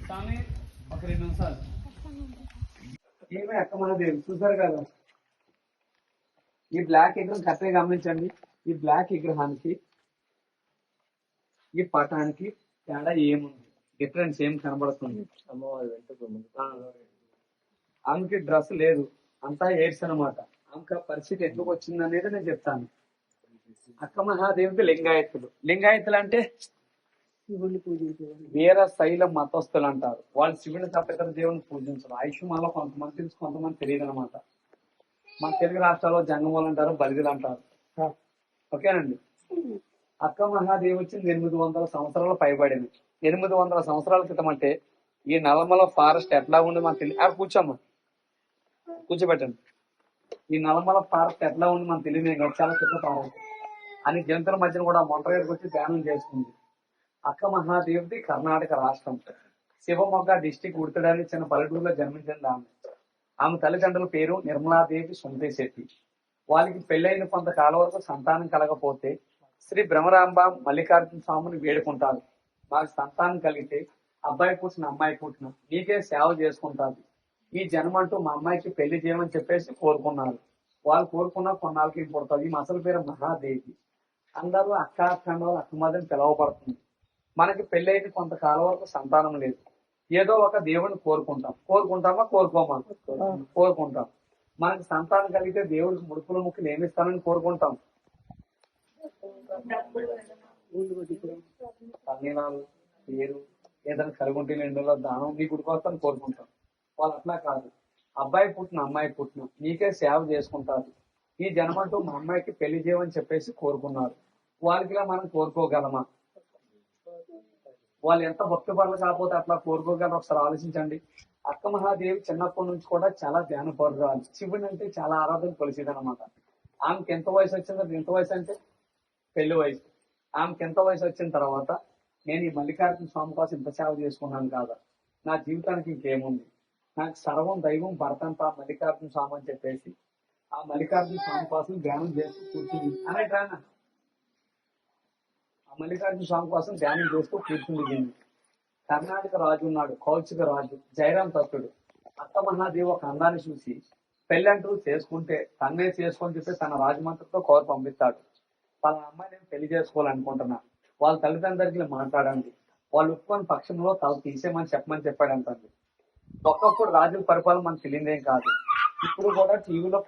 కానీ ఒక 2 నిమిషాలు ఏమే అక్క మనదేవి చూసారు కదా. ఈ బ్లాక్ విగ్రహం కరెక్ట్గా గమనించండి. ఈ బ్లాక్ విగ్రహానికి ఈ పటానికి తేడా ఏముంది, డిఫరెన్స్ ఏం కనబడుతుంది? ఆమెకి డ్రెస్ లేదు, అంతా ఎయిడ్స్ అనమాట. ఆమెకి పరిస్థితి ఎందుకు వచ్చింది అనేది నేను చెప్తాను. అక్క మహాదేవికి లింగాయతులు. లింగాయతులు అంటే శివుని పూజించేవారు, వీర శైల మతస్థులు అంటారు. వాళ్ళు శివుని తప్ప ఇతర దేవుని పూజించరు. ఆయుష్మాలో కొంతమంది తెలుసు, కొంతమంది తెలియదు అనమాట. మన తెలుగు రాష్ట్రాల్లో జంగమూలు అంటారు, బలిదులు అంటారు. ఓకేనండి. అక్క మహాదేవి వచ్చింది 800 సంవత్సరాలు పైబడింది. 800 సంవత్సరాల క్రితం అంటే ఈ నల్లమల ఫారెస్ట్ ఎట్లా ఉంది మనకు తెలియదు. కూర్చోమ్మా, కూర్చోబెట్టండి. ఈ నల్లమల ఫారెస్ట్ ఎట్లా ఉంది మనకు తెలియదు. చాలా పెద్ద ఫారెస్ట్ అని జంతువుల మధ్యన కూడా మొంటరేరుకు వచ్చి ధ్యానం చేసుకుంది. అక్క మహాదేవిది కర్ణాటక రాష్ట్రం శివమొగ్గ డిస్టిక్ ఉడతడాని చిన్న పల్లెటూరులో జన్మించింది ఆమె. ఆమె తల్లిదండ్రుల పేరు నిర్మలాదేవి సుమతి శెట్టి. వాళ్ళకి పెళ్ళైన కొంతకాలం వరకు సంతానం కలగపోతే శ్రీ భ్రమరాంబ మల్లికార్జున స్వామిని వేడుకుంటారు. మాకు సంతానం కలిగితే అబ్బాయి పుట్టిన అమ్మాయి పుట్టిన నీకే సేవ చేసుకుంటారు. ఈ జన్మంటూ మా అమ్మాయికి పెళ్లి చేయమని చెప్పేసి కోరుకున్నారు. వాళ్ళు కోరుకున్న కొన్నాళ్ళకి పుడతారు. ఈ అసలు పేరు మహాదేవి. అందరూ అక్క అఖండవాళ్ళు అక్కమాదని పిలువబడుతుంది. మనకి పెళ్ళైతే కొంతకాలం వరకు సంతానం లేదు. ఏదో ఒక దేవుడిని కోరుకుంటామా కోరుకోమా? కోరుకుంటాం. మనకి సంతానం కలిగితే దేవుడికి ముడుపుల ముక్కులు ఏమిస్తానని కోరుకుంటాం? పన్నీనాలు, పేరు ఏదైనా కలుగుంటే నిండులో దానం నీ గుడికి వస్తాను కోరుకుంటాం. వాళ్ళు అట్లా కాదు. అబ్బాయి పుట్టిన అమ్మాయి పుట్టిన నీకే సేవ చేసుకుంటారు. ఈ జన్మంటూ మా అమ్మాయికి పెళ్లి చేయమని చెప్పేసి కోరుకున్నారు. వాళ్ళకి మనం కోరుకోగలమా? వాళ్ళు ఎంత భక్తిపరులు కాకపోతే అట్లా కోరుకోగలరు? ఒకసారి ఆలోచించండి. అక్క మహాదేవి చిన్నప్పటి నుంచి కూడా చాలా ధ్యానపరురాలు. శివుని అంటే చాలా ఆరాధన కొలిసేది అనమాట. ఆమెకి ఎంత వయసు వచ్చిందో, ఎంత వయసు అంటే పెళ్లి వయసు. ఆమెకి ఎంత వయసు వచ్చిన తర్వాత నేను ఈ మల్లికార్జున స్వామి కోసం ఇంత సేవ చేసుకున్నాను కాదా, నా జీవితానికి ఇంకేముంది, నాకు సర్వం దైవం భర్తంతా మల్లికార్జున స్వామి అని చెప్పేసి ఆ మల్లికార్జున స్వామి కోసం ధ్యానం చేస్తూ కూర్చుంది అనేటానా. ఆ మల్లికార్జున స్వామి కోసం ధ్యానం చేస్తూ కూర్చుంది. కర్ణాటక రాజు ఉన్నాడు, కౌశిక రాజు, జయరాం తత్తుడు. అక్క మహాదేవి ఒక అందాన్ని చూసి పెళ్ళంటూ చేసుకుంటే తన్నే చేసుకొని చెప్పి తన రాజమంత్రితో కోరి పంపిస్తాడు. వాళ్ళ అమ్మాయి నేను పెళ్లి చేసుకోవాలనుకుంటున్నా, వాళ్ళ తల్లిదండ్రులకి మాట్లాడండి, వాళ్ళు ఒప్పుకొని పక్షంలో తల తీసేయమని చెప్పమని చెప్పాడంటండి. ఒకప్పుడు రాజుల పరిపాలన మనకు తెలియదేం కాదు. ఇప్పుడు కూడా టీవీలో